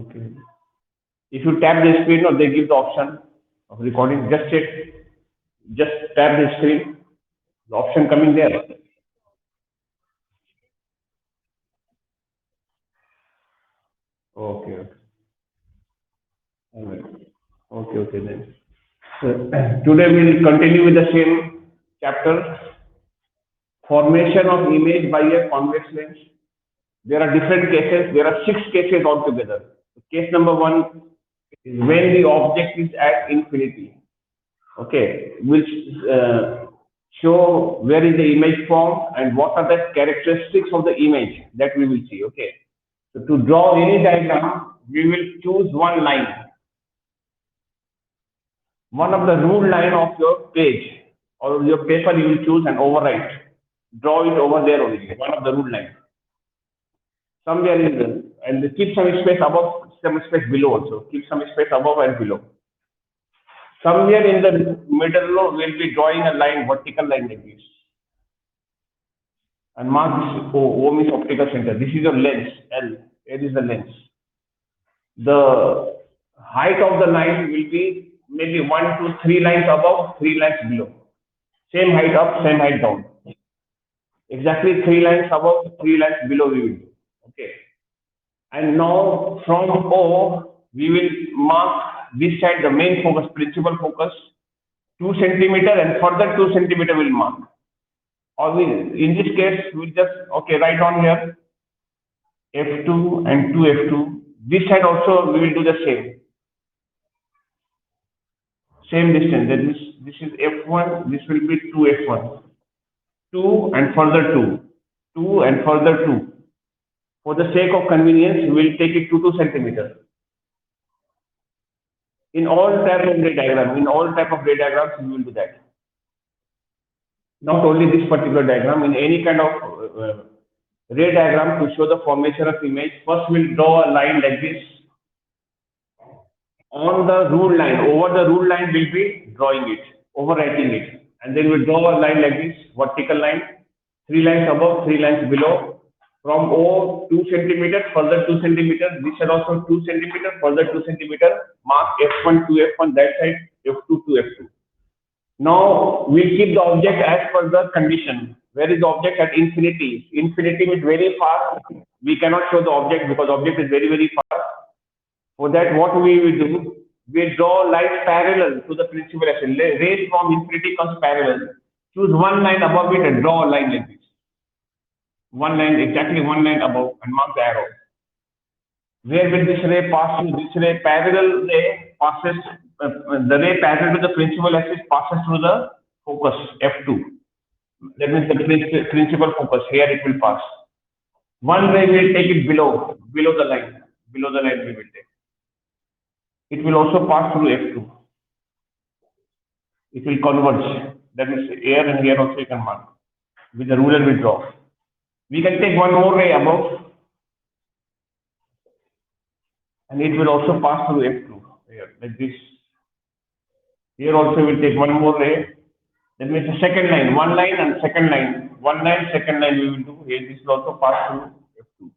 Okay. If you tap the screen, or they give the option of recording, just check, just tap the screen, the option coming there. Okay, okay. All right. Okay, okay then. So, today we will continue with the same chapter, formation of image by a convex lens. There are different cases. There are 6 cases altogether. Case number one is when the object is at infinity. Okay, which show where is the image formed and what are the characteristics of the image that we will see. Okay, so to draw any diagram, we will choose one line, one of the rule line of your page or your paper. You will choose and overwrite, draw it over there only. One of the rule line somewhere in the, and keep some space above, some space below also. Keep some space above and below. Somewhere in the middle, we'll be drawing a line, vertical line like this, and mark this O means optical center. This is your lens, L. Here is the lens. The height of the line will be maybe 1 to 3 lines above, 3 lines below. Same height up, same height down. Exactly 3 lines above, 3 lines below we will do. Okay. And now from O, we will mark this side, the main focus, principal focus, 2 centimeter, and further 2 centimeter will mark. Or we, in this case, we just, okay, write on here, F2 and 2F2. This side also we will do the same. Same distance. That this is F1, this will be 2F1. 2 and further 2. 2 and further 2. For the sake of convenience, we will take it to 2 centimeter. In all type of ray diagram, we will do that. Not only this particular diagram, in any kind of ray diagram to show the formation of image, first we'll draw a line like this on the rule line. Over the rule line, we'll be drawing it, overwriting it, and then we'll draw a line like this, vertical line, 3 lines above, 3 lines below. From O, 2 centimeter, further 2 centimeter. This side also 2 centimeter, further 2 centimeter. Mark F1 to F1, that side F2 to F2. Now we'll keep the object as per the condition. Where is the object at infinity? Infinity is very far. We cannot show the object because object is very, very far. For that, what we will do? We draw line parallel to the principal axis. Rays from infinity comes parallel. Choose one line above it and draw a line like this. One line, exactly one line above, and mark the arrow. Where will this ray pass through? This ray, parallel ray passes, the ray parallel to the principal axis passes through the focus, F2. That means the principal focus, here it will pass. One ray will take it below the line we will take. It will also pass through F2. It will converge. That means here and here also you can mark. With the ruler we draw. We can take one more ray above, and it will also pass through F2 here, like this. Here also we will take one more ray. That means the second line, one line and second line. One line, second line we will do. Here this will also pass through F2.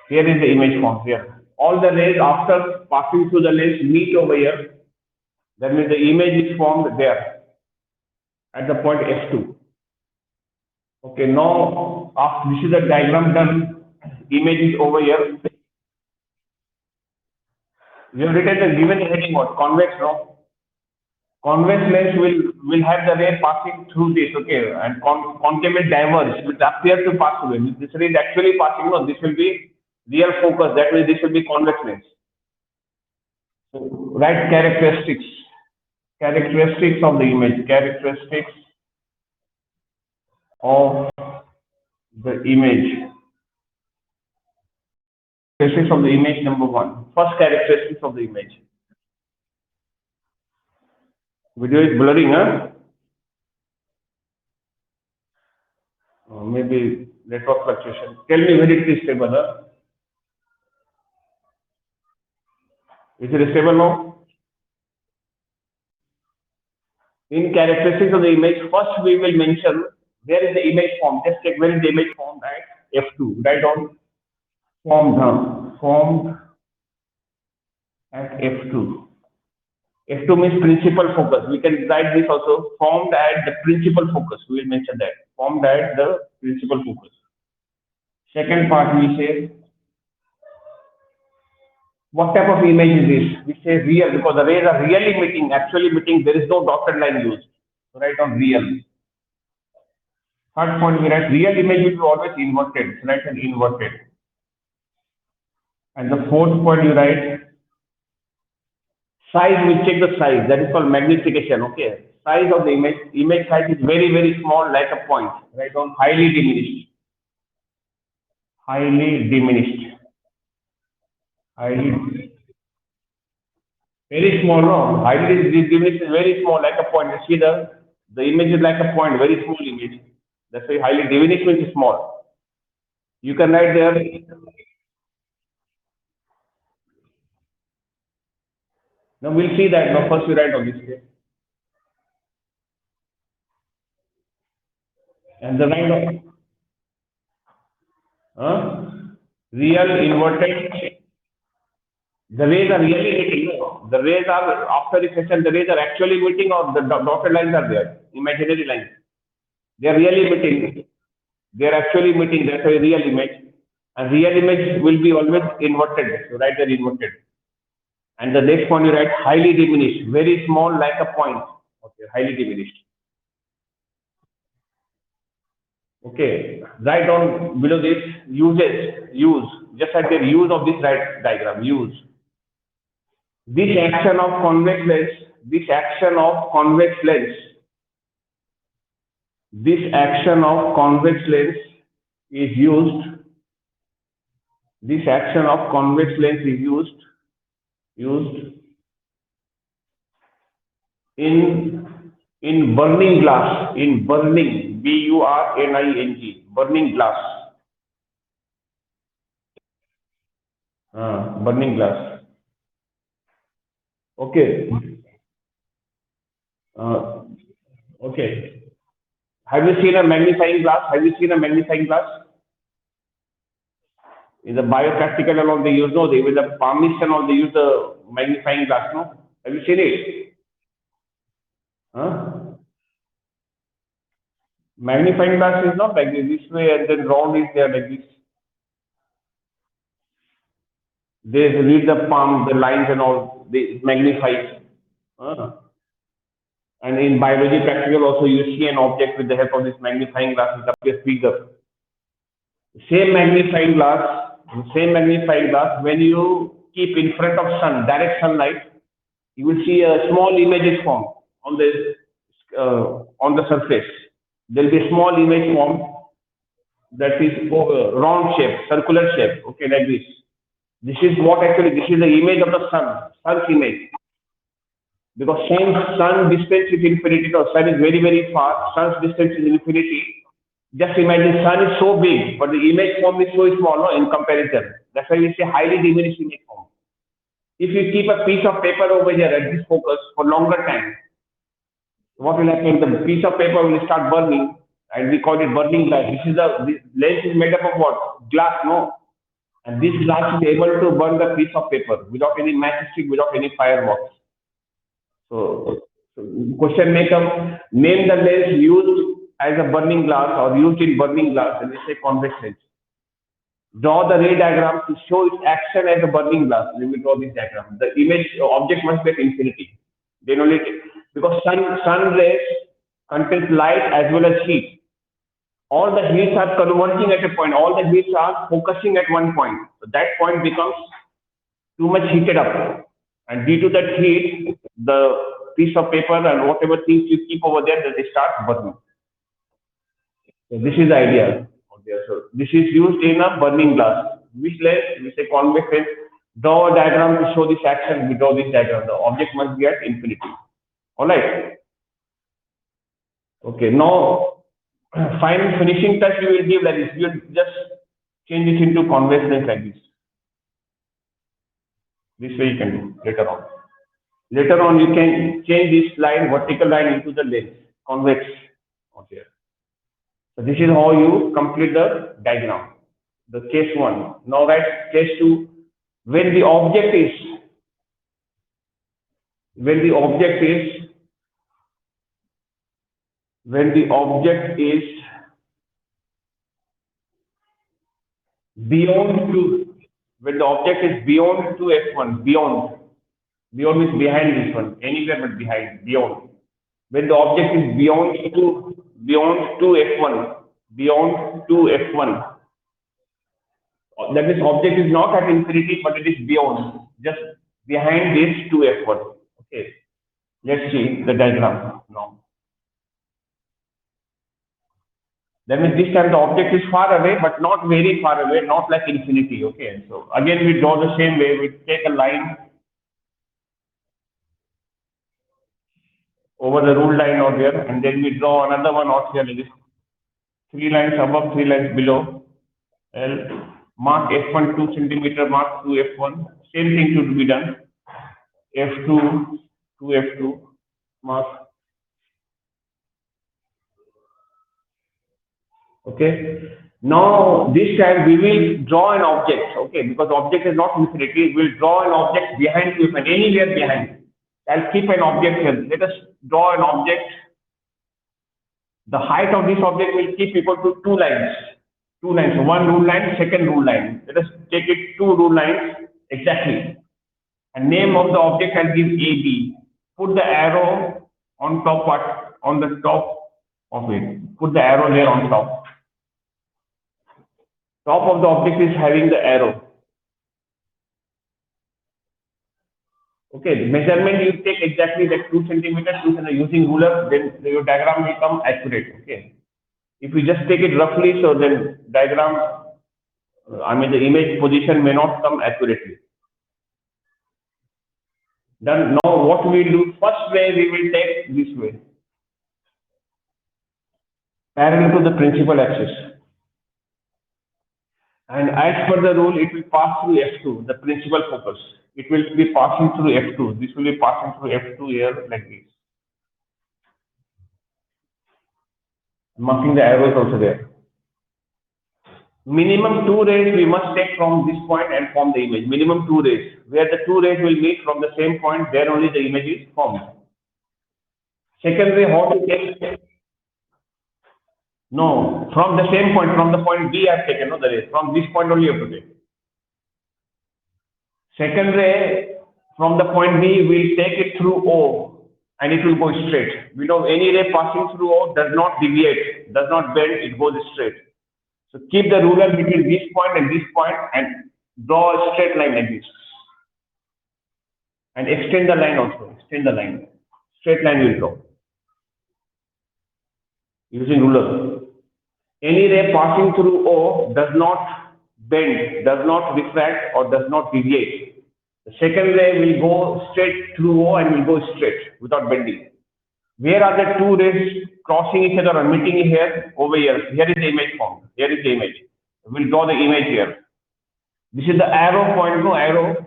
Here is the image formed here. All the rays after passing through the lens meet over here. That means the image is formed there at the point F2. Okay, now after this is the diagram done, image is over here. We have written the given heading what? Convex, no? Convex lens will have the ray passing through this, okay, and concave will diverge. It appears to pass through. This ray is actually passing, no, this will be real focus, that means this will be convex lens. So write characteristics of the image, characteristics of the image. Characteristics of the image number 1. First characteristics of the image. Video is blurring, huh? Maybe network fluctuation. Tell me when it is stable, huh? Is it stable now? In characteristics of the image, first we will mention where is the image formed. Just check where is the image formed at F2. Write down formed. formed at F2. F2 means principal focus. We can write this also. Formed at the principal focus. We will mention that. Formed at the principal focus. Second part we say, what type of image is this? We say real because the rays are really meeting, actually meeting. There is no dotted line used. So write on real. Third point we write real image will be always inverted. So write an inverted. And the fourth point you write size. We check the size. That is called magnification. Okay. Size of the image. Image size is very very small, like a point. Write on highly diminished. Highly diminished. Highly very small, no? Highly diminished is very small, like a point. You see the image is like a point, very small image. That's why highly diminished means small. You can write there. Now we'll see that. Now first we write on this case. And the line of real inverted. The rays are really meeting. No? The rays are after the session. The rays are actually meeting, or the dotted lines are there, imaginary lines. They are really meeting. They are actually meeting. That's a real image. And real image will be always inverted. So write the inverted. And the next point you write highly diminished, very small, like a point. Okay, highly diminished. Okay, write down below this use, just like the use of this right diagram, use. This action of convex lens, this action of convex lens, this action of convex lens is used, this action of convex lens is used in burning glass, in burning, burning, burning glass, burning glass. Okay, okay. Have you seen a magnifying glass? Have you seen a magnifying glass? In the biopractical and all they use, no, they with the palmist and all they use the magnifying glass, no? Have you seen it? Huh? Magnifying glass is not like this way and then round is there like this. They read the palm, the lines and all, they magnify. Huh? And in biology practical also you see an object with the help of this magnifying glass, it appears bigger. Same magnifying glass, when you keep in front of sun, direct sunlight, you will see a small image form on the surface. There will be a small image form that is round shape, circular shape, okay, like this. This is the image of the sun's image. Because sun distance is infinity, or sun is very, very far, sun's distance is infinity. Just imagine sun is so big, but the image form is so small, no, in comparison. That's why we say highly diminished image form. If you keep a piece of paper over here at this focus for longer time, what will happen? The piece of paper will start burning, and we call it burning glass. This lens is made up of what? Glass, no? And this glass is able to burn the piece of paper without any matchstick, without any fireworks. So question may come, name the lens used as a burning glass or used in burning glass, and we say convex lens. Draw the ray diagram to show its action as a burning glass. Let me draw this diagram. The image object must be at infinity. Then only because sun rays contains light as well as heat. All the heats are converging at a point. All the heats are focusing at one point. So that point becomes too much heated up. And due to that heat, the piece of paper and whatever things you keep over there, they start burning. So this is the idea. So this is used in a burning glass. Which lens? We say convex lens. Draw a diagram to show this action. We draw this diagram. The object must be at infinity. All right. Okay. Now, final finishing touch you will give like this. You just change it into convex lens like this. This way you can do later on. Later on, you can change this line, vertical line, into the lens, convex. Okay. So this is how you complete the diagram. The case one. Now write case two. when the object is when the object is when the object is beyond 2, when the object is beyond 2f1, beyond is behind this one, anywhere but behind, beyond. When the object is beyond 2f1, beyond 2f1, that means object is not at infinity, but it is beyond, just behind this 2f1. Okay, let's see the diagram now. That means this time the object is far away, but not very far away, not like infinity. Okay, so again we draw the same way. We take a line over the ruled line out here, and then we draw another one out here like this. 3 lines above, 3 lines below. L mark f1 2 centimeter, mark 2f1. Same thing should be done. f2 2f2 mark. Okay. Now this time we will draw an object. Okay, because object is not infinity. We'll draw an object behind you and anywhere behind. I'll keep an object here. Let us draw an object. The height of this object will keep equal to 2 lines. 2 lines. One rule line, second rule line. Let us take it 2 rule lines exactly. And name of the object I'll give AB. Put the arrow on top part, on the top of it. Put the arrow there on top. Top of the object is having the arrow. Okay, the measurement you take exactly like 2 centimeters, using ruler, then your diagram will come accurate. Okay. If you just take it roughly, so then diagram, the image position may not come accurately. Then now what we will do, first way we will take this way, parallel to the principal axis. And as per the rule, it will pass through F2, the principal focus. It will be passing through F2. This will be passing through F2 here like this. Marking the arrows also there. Minimum 2 rays we must take from this point and form the image. Minimum 2 rays. Where the 2 rays will meet from the same point, there only the image is formed. Second way, how to take? No, from the same point, from the point B I have taken, no, the rays. From this point only you have to take. Second ray, from the point B, we'll take it through O and it will go straight. We know any ray passing through O does not deviate, does not bend, it goes straight. So keep the ruler between this point and draw a straight line like this. And extend the line also, extend the line. Straight line will draw. Using ruler. Any ray passing through O does not bend, does not refract or does not deviate. The second ray will go straight through O and will go straight without bending. Where are the 2 rays crossing each other or meeting here? Over here. Here is the image formed. Here is the image. We'll draw the image here. This is the arrow point, no arrow.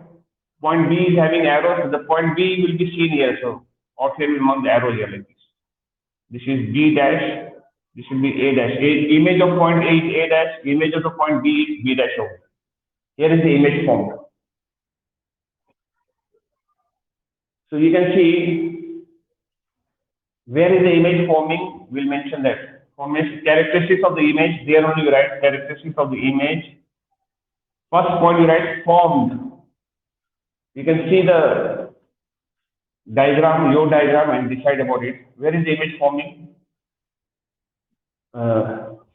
Point B is having arrow, so the point B will be seen here. So out here will mark the arrow here like this. This is B dash. This will be A dash. Image of point A is A dash. Image of the point B is B dash over. Here is the image formed. So you can see where is the image forming. We'll mention that. Formation characteristics of the image. There only you write characteristics of the image. First point you write formed. You can see the diagram, your diagram, and decide about it. Where is the image forming?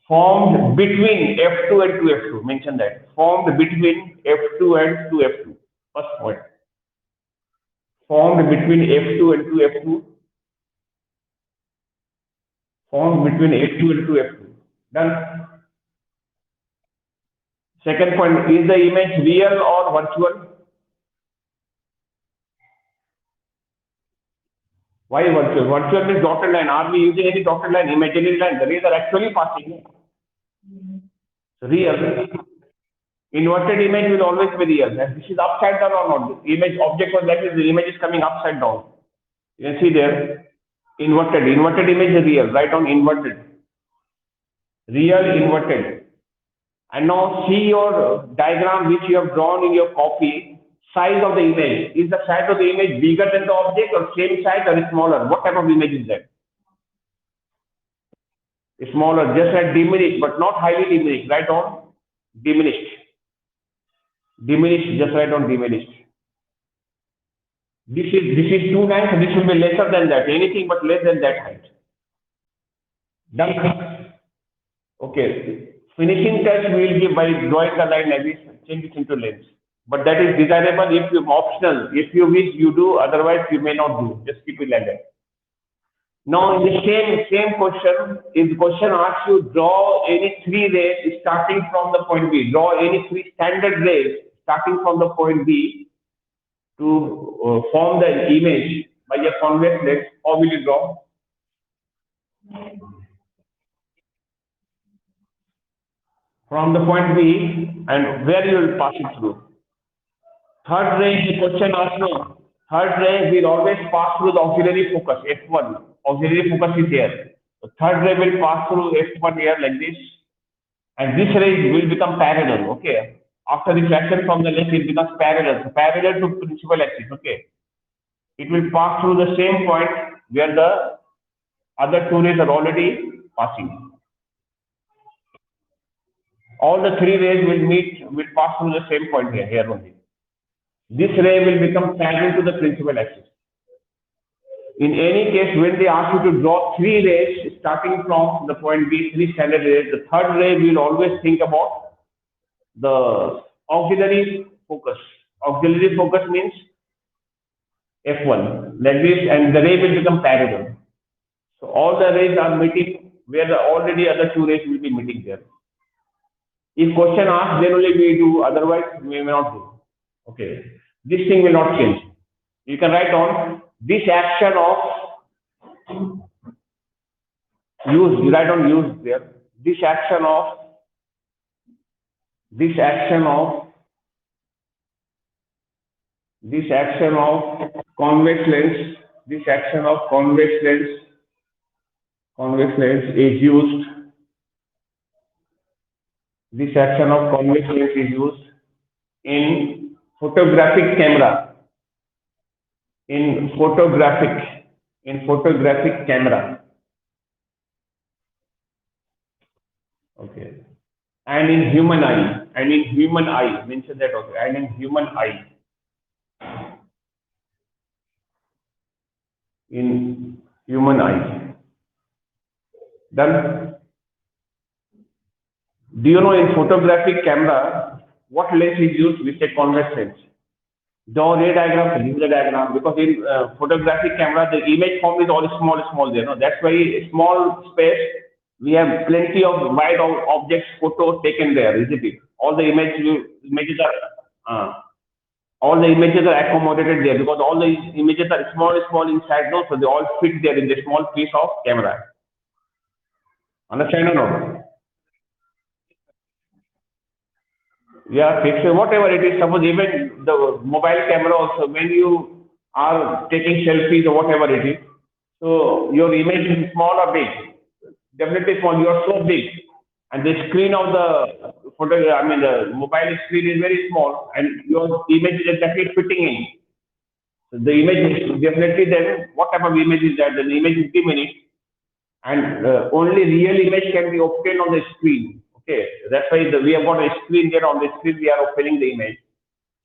Formed between F2 and 2F2. Mention that. Formed between F2 and 2F2. First point. Formed between F2 and 2F2. Formed between F2 and 2F2. Done. Second point, is the image real or virtual? Why virtual? Virtual means dotted line. Are we using any dotted line, imaginary line? The rays are actually passing. Real. Inverted image will always be real. And this is upside down or not? The image object was like this, the image is coming upside down. You can see there. Inverted. Inverted image is real. Write down inverted. Real, inverted. And now see your diagram which you have drawn in your copy. Size of the image. Is the size of the image bigger than the object or same size or smaller? What type of image is that? Smaller, just like diminished, but not highly diminished. Right on diminished. Diminished, just right on diminished. This is 2 lines, and this will be lesser than that. Anything but less than that height. Done. Okay. Finishing touch we will give by drawing the line like this, change it into length. But that is desirable if you optional. If you wish, you do. Otherwise, you may not do. Just keep it like that. Now, in the same question, if the question asks you draw any three rays starting from the point B, draw any three standard rays starting from the point B to form the image by a convex lens, how will you draw? From the point B and where you will pass it through. Third ray, the question asks no. Third ray will always pass through the auxiliary focus, F1. Auxiliary focus is here. The third ray will pass through F1 here like this. And this ray will become parallel, okay? After reflection from the lens, it becomes parallel. So parallel to principal axis, okay? It will pass through the same point where the other two rays are already passing. All the three rays will pass through the same point here only. This ray will become parallel to the principal axis. In any case, when they ask you to draw three rays starting from the point B, three standard rays, the third ray will always think about the auxiliary focus. Auxiliary focus means F1, like this, and the ray will become parallel. So all the rays are meeting where the already other two rays will be meeting there. If question asked, then only we do, otherwise we may not do. Okay, this thing will not change. You can write on this action of use, you write on use there. This action of convex lens, is used. This action of convex lens is used in photographic camera. In photographic camera. Okay. And in human eye, mention that also. And in human eye. In human eye. Done. Do you know in photographic camera what lens is used? We say convex lens. Draw ray diagram, use the diagram, because in photographic camera the image form is all small there. No, that's why small space we have plenty of wide objects photos taken there, isn't it? All the images are accommodated there because all the images are small inside, no, so they all fit there in the small piece of camera. Understand or not? Yeah, picture, whatever it is, suppose even the mobile camera also, when you are taking selfies or whatever it is, so your image is small or big? Definitely small, you are so big. And the screen of the the mobile screen is very small and your image is exactly fitting in. So the image is definitely then, what type of image is that? The image is diminished and only real image can be obtained on the screen. Okay, that's why we have got a screen there. On the screen we are opening the image.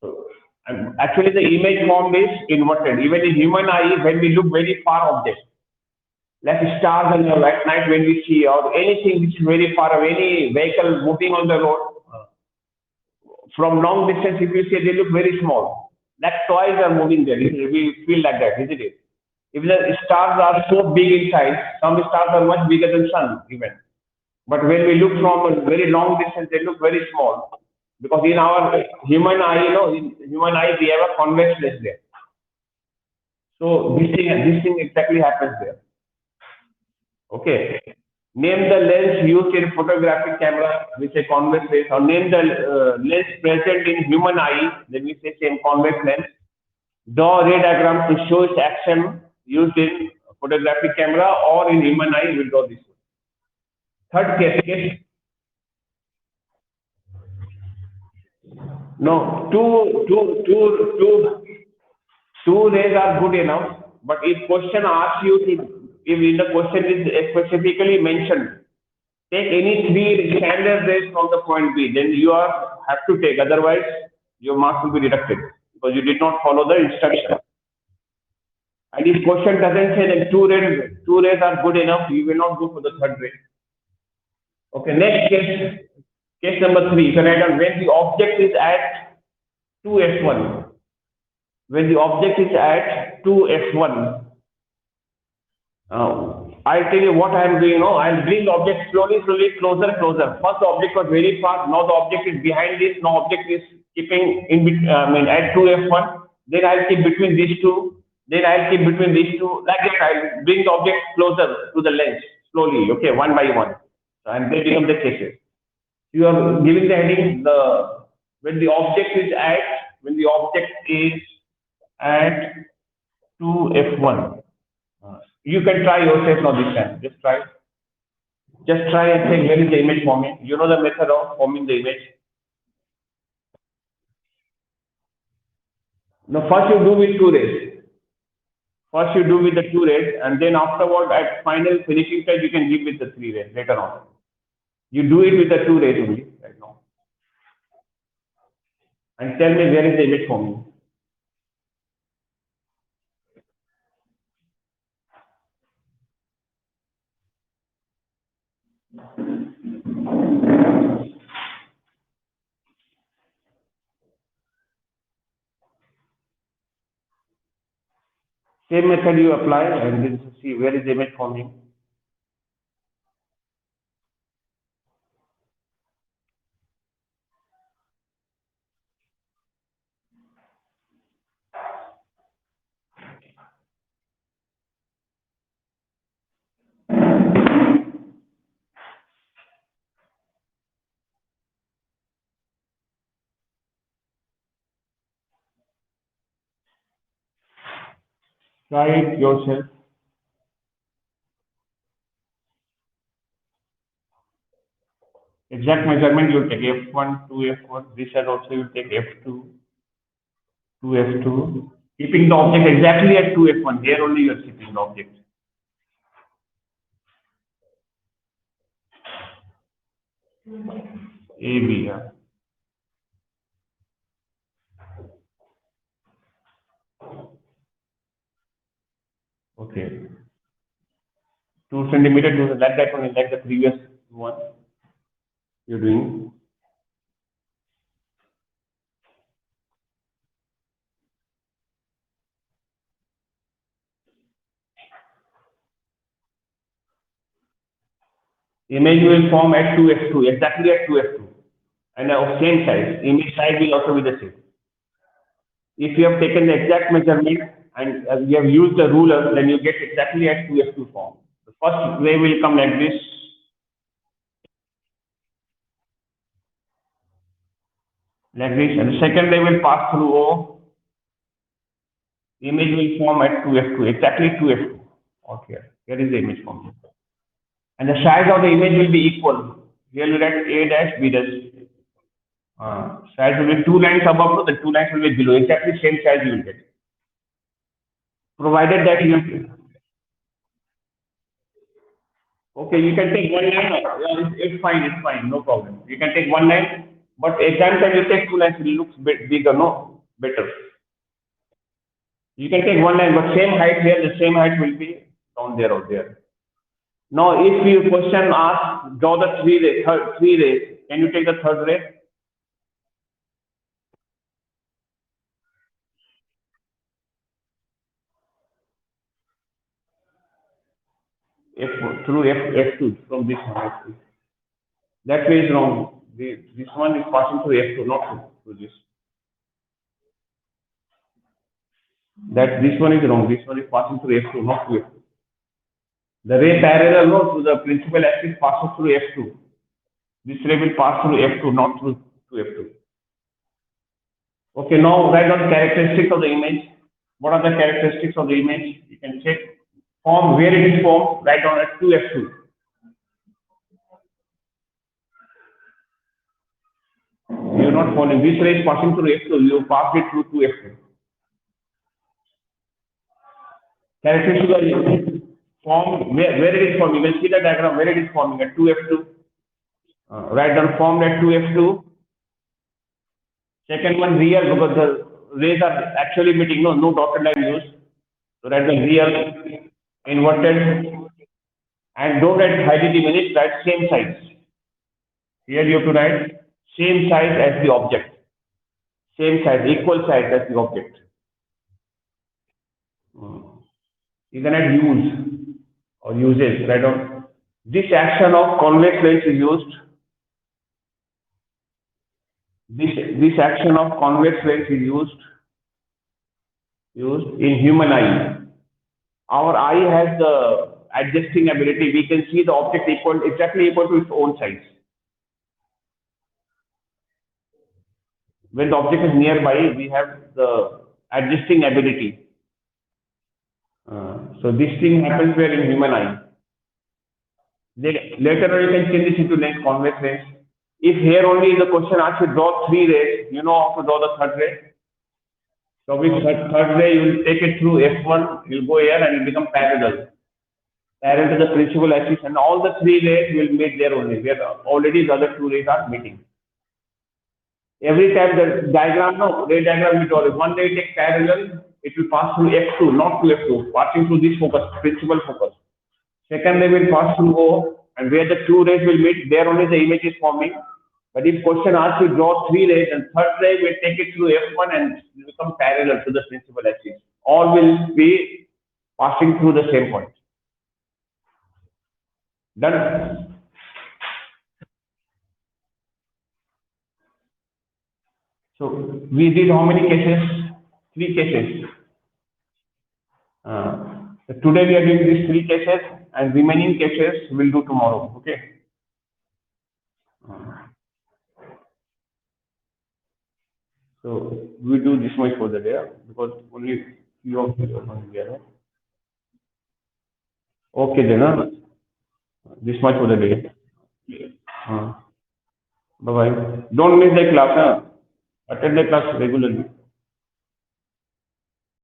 So, and actually the image form is inverted. Even in human eye, when we look very far objects, like stars and at night when we see, or anything which is very far away, any vehicle moving on the road, from long distance if you see, they look very small. Like toys are moving there. We feel like that, isn't it? Even the stars are so big in size, some stars are much bigger than sun even. But when we look from a very long distance, they look very small. Because in our human eye, in human eye, we have a convex lens there. So this thing exactly happens there. Okay. Name the lens used in photographic camera, we say convex lens, or name the lens present in human eye, then we say same convex lens. Draw a ray diagram to show its action used in photographic camera or in human eye, we'll draw this. Third case. No, two rays are good enough. But if question asks you to, if in the question is specifically mentioned, take any three standard rays from the point B, then you are have to take. Otherwise, your marks will be deducted because you did not follow the instruction. And if question doesn't say that two rays are good enough, you will not go for the third ray. Okay, next case number three. You can write down when the object is at 2f1. When the object is at 2f1, I'll tell you what I am doing now. I'll bring the object slowly, closer. First, the object was very far. Now the object is behind this. Now object is keeping in between. At 2f1. Then I'll keep between these two. Then I'll keep between these two. Like that, I'll bring the object closer to the lens slowly. Okay, one by one, and they become the cases. You are giving the heading when the object is at 2f1. You can try yourself now this time. Just try. Just try and say where is the image forming. You know the method of forming the image. Now first you do with two rays. First you do with the two rays, and then afterward at final finishing stage you can give with the three rays later on. You do it with the two rays only right now. And tell me where is the image forming. Same method you apply and then see where is the image forming. Try it yourself. Exact measurement you will take f1, 2f1. This side also you will take f2, 2f2. Keeping the object exactly at 2f1. Here only you are keeping the object. AB. Yeah. Okay. 2 centimeter to like that one, like the previous one you're doing. Image will form at 2f2, exactly at 2f2, and of same size. Image size will also be the same. If you have taken the exact measurement and you have used the ruler, then you get exactly at 2f2 form. The first ray will come like this. Like this, and the second ray will pass through O. Image will form at 2f2, exactly 2f2. Okay, here is the image form. And the size of the image will be equal. Here you write A dash B dash. Size will be 2 lines above, the 2 lines will be below. Exactly same size you will get. Provided that you. Okay, you can take one line. It's fine, no problem. You can take one line, but exam time you take 2 lines, it looks bigger, no? Better. You can take one line, but same height here, the same height will be down there or there. Now, if your question asks, draw the three rays, can you take the third ray? F2 from this one. F2. That way is wrong. This one is passing through F2, not through this. This one is wrong. This one is passing through F2, not through F2. The ray parallel to the principal axis passes through F2. This ray will pass through F2, not through F2. Okay, now write down characteristics of the image. What are the characteristics of the image? You can check form where it is formed. Write down at 2f2. You you're not following. This ray is passing through F2. You pass it through to F2. Characteristic form where it is forming. You will see the diagram where it is forming at 2F2. Write down formed at 2F2. Second one real because the rays are actually meeting. No dotted line used. So write the real inverted and don't write height minutes. Write same size. Here you have to write same size as the object. Same size, equal size as the object. You can add use or uses. Write down this action of convex lens is used. This action of convex lens is used in human eye. Our eye has the adjusting ability. We can see the object exactly equal to its own size. When the object is nearby, we have the adjusting ability. So this thing happens where in human eye. Later on, you can change this into lens, convex lens. If here only the question asks you draw 3 rays, you know how to draw the third ray. So with third ray, you will take it through F1, you will go here and it will become parallel to the principal axis, and all the 3 rays will meet there only, where already the other 2 rays are meeting. Every time the ray diagram will draw, if one ray takes parallel, it will pass through F2, not to F2, passing through this focus, principal focus. Second ray will pass through O, and where the 2 rays will meet, there only the image is forming. But if question asks you draw 3 rays, and third ray will take it through F1 and become parallel to the principal axis. All will be passing through the same point. Done. So we did how many cases? 3 cases. Today we are doing these 3 cases, and remaining cases we'll do tomorrow. Okay. So we do this much for the day because only few of you are here. Okay then. This much for the day. Bye bye. Don't miss the class. Attend the class regularly.